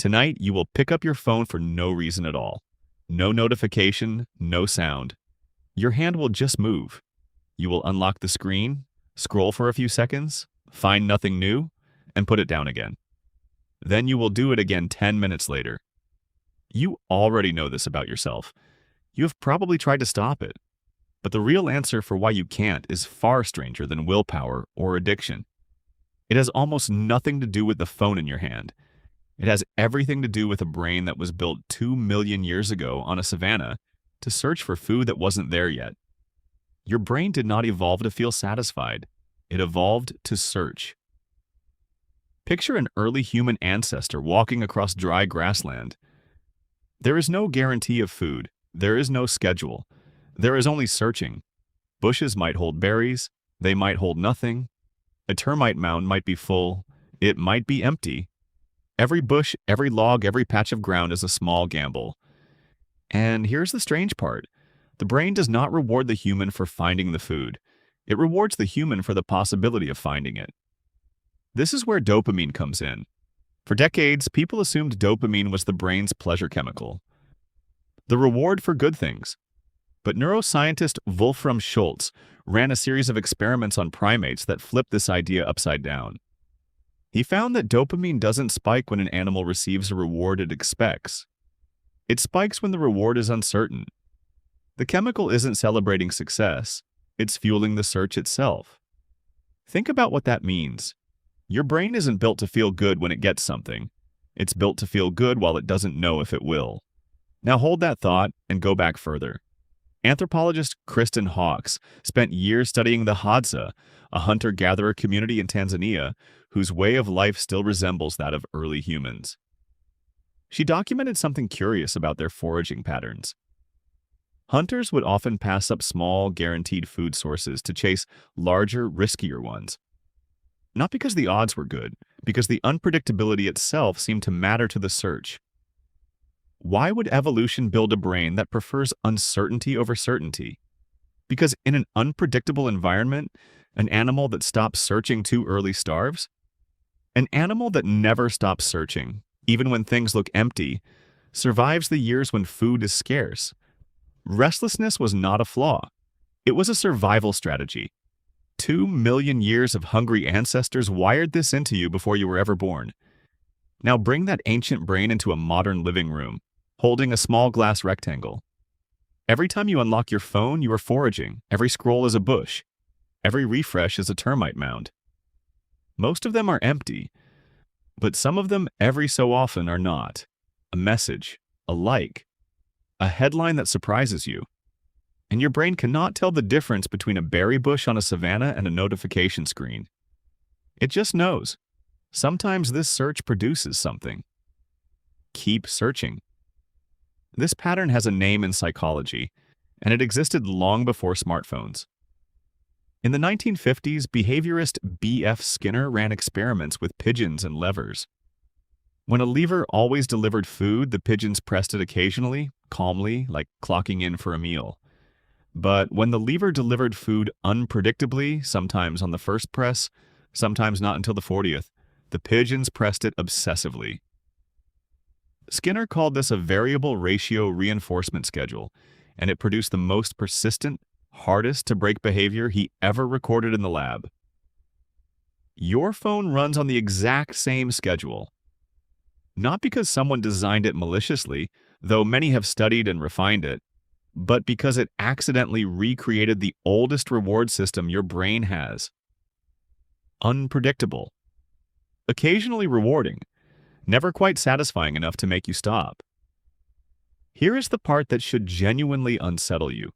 Tonight, you will pick up your phone for no reason at all. No notification, no sound. Your hand will just move. You will unlock the screen, scroll for a few seconds, find nothing new, and put it down again. Then you will do it again 10 minutes later. You already know this about yourself. You have probably tried to stop it. But the real answer for why you can't is far stranger than willpower or addiction. It has almost nothing to do with the phone in your hand. It has everything to do with a brain that was built 2 million years ago on a savanna to search for food that wasn't there yet. Your brain did not evolve to feel satisfied. It evolved to search. Picture an early human ancestor walking across dry grassland. There is no guarantee of food. There is no schedule. There is only searching. Bushes might hold berries. They might hold nothing. A termite mound might be full. It might be empty. Every bush, every log, every patch of ground is a small gamble. And here's the strange part. The brain does not reward the human for finding the food. It rewards the human for the possibility of finding it. This is where dopamine comes in. For decades, people assumed dopamine was the brain's pleasure chemical, the reward for good things. But neuroscientist Wolfram Schultz ran a series of experiments on primates that flipped this idea upside down. He found that dopamine doesn't spike when an animal receives a reward it expects. It spikes when the reward is uncertain. The chemical isn't celebrating success, it's fueling the search itself. Think about what that means. Your brain isn't built to feel good when it gets something. It's built to feel good while it doesn't know if it will. Now hold that thought and go back further. Anthropologist Kristen Hawkes spent years studying the Hadza, a hunter-gatherer community in Tanzania whose way of life still resembles that of early humans. She documented something curious about their foraging patterns. Hunters would often pass up small, guaranteed food sources to chase larger, riskier ones. Not because the odds were good, because the unpredictability itself seemed to matter to the search. Why would evolution build a brain that prefers uncertainty over certainty? Because in an unpredictable environment, an animal that stops searching too early starves? An animal that never stops searching, even when things look empty, survives the years when food is scarce. Restlessness was not a flaw. It was a survival strategy. 2 million years of hungry ancestors wired this into you before you were ever born. Now bring that ancient brain into a modern living room, holding a small glass rectangle. Every time you unlock your phone, you are foraging. Every scroll is a bush. Every refresh is a termite mound. Most of them are empty, but some of them every so often are not. A message, a like, a headline that surprises you. And your brain cannot tell the difference between a berry bush on a savanna and a notification screen. It just knows. Sometimes this search produces something. Keep searching. This pattern has a name in psychology, and it existed long before smartphones. In the 1950s, behaviorist B.F. Skinner ran experiments with pigeons and levers. When a lever always delivered food, the pigeons pressed it occasionally, calmly, like clocking in for a meal. But when the lever delivered food unpredictably, sometimes on the first press, sometimes not until the 40th, the pigeons pressed it obsessively. Skinner called this a variable ratio reinforcement schedule, and it produced the most persistent, hardest-to-break behavior he ever recorded in the lab. Your phone runs on the exact same schedule. Not because someone designed it maliciously, though many have studied and refined it, but because it accidentally recreated the oldest reward system your brain has. Unpredictable. Occasionally rewarding, never quite satisfying enough to make you stop. Here is the part that should genuinely unsettle you.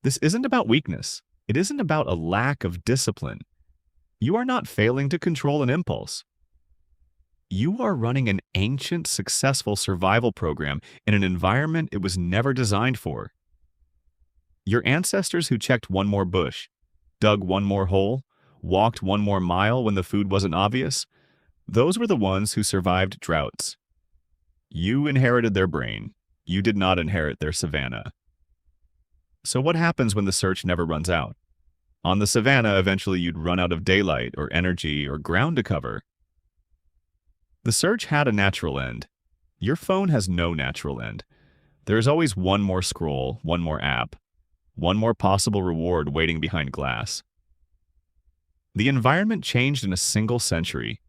This isn't about weakness. It isn't about a lack of discipline. You are not failing to control an impulse. You are running an ancient, successful survival program in an environment it was never designed for. Your ancestors who checked one more bush, dug one more hole, walked one more mile when the food wasn't obvious, those were the ones who survived droughts. You inherited their brain. You did not inherit their savanna. So what happens when the search never runs out? On the savanna, eventually you'd run out of daylight or energy or ground to cover. The search had a natural end. Your phone has no natural end. There is always one more scroll, one more app, one more possible reward waiting behind glass. The environment changed in a single century.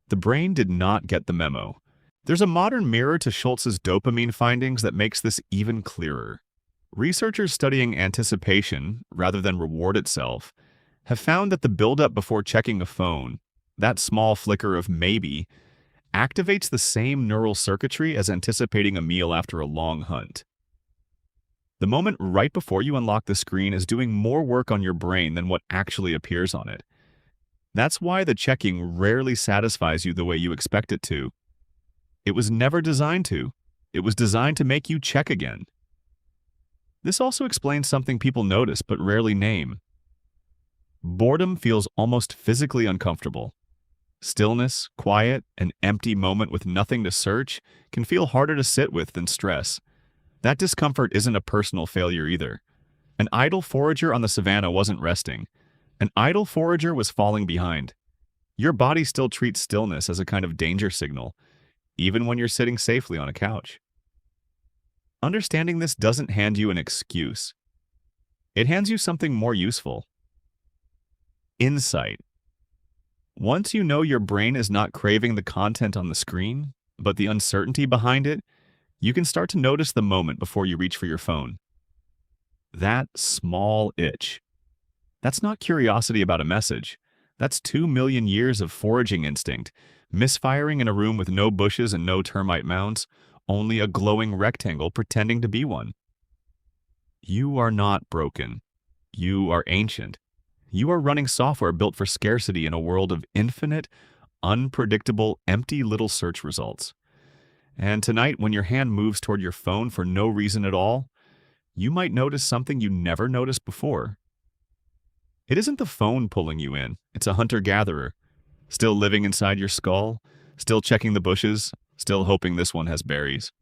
The brain did not get the memo. There's a modern mirror to Schultz's dopamine findings that makes this even clearer. Researchers studying anticipation, rather than reward itself, have found that the buildup before checking a phone, that small flicker of maybe, activates the same neural circuitry as anticipating a meal after a long hunt. The moment right before you unlock the screen is doing more work on your brain than what actually appears on it. That's why the checking rarely satisfies you the way you expect it to. It was never designed to. It was designed to make you check again. This also explains something people notice but rarely name. Boredom feels almost physically uncomfortable. Stillness, quiet, an empty moment with nothing to search can feel harder to sit with than stress. That discomfort isn't a personal failure either. An idle forager on the savannah wasn't resting. An idle forager was falling behind. Your body still treats stillness as a kind of danger signal, even when you're sitting safely on a couch. Understanding this doesn't hand you an excuse. It hands you something more useful. Insight. Once you know your brain is not craving the content on the screen, but the uncertainty behind it, you can start to notice the moment before you reach for your phone. That small itch. That's not curiosity about a message. That's 2 million years of foraging instinct, misfiring in a room with no bushes and no termite mounds, only a glowing rectangle pretending to be one. You are not broken. You are ancient. You are running software built for scarcity in a world of infinite, unpredictable, empty little search results. And tonight, when your hand moves toward your phone for no reason at all, you might notice something you never noticed before. It isn't the phone pulling you in, it's a hunter-gatherer, still living inside your skull, still checking the bushes, still hoping this one has berries.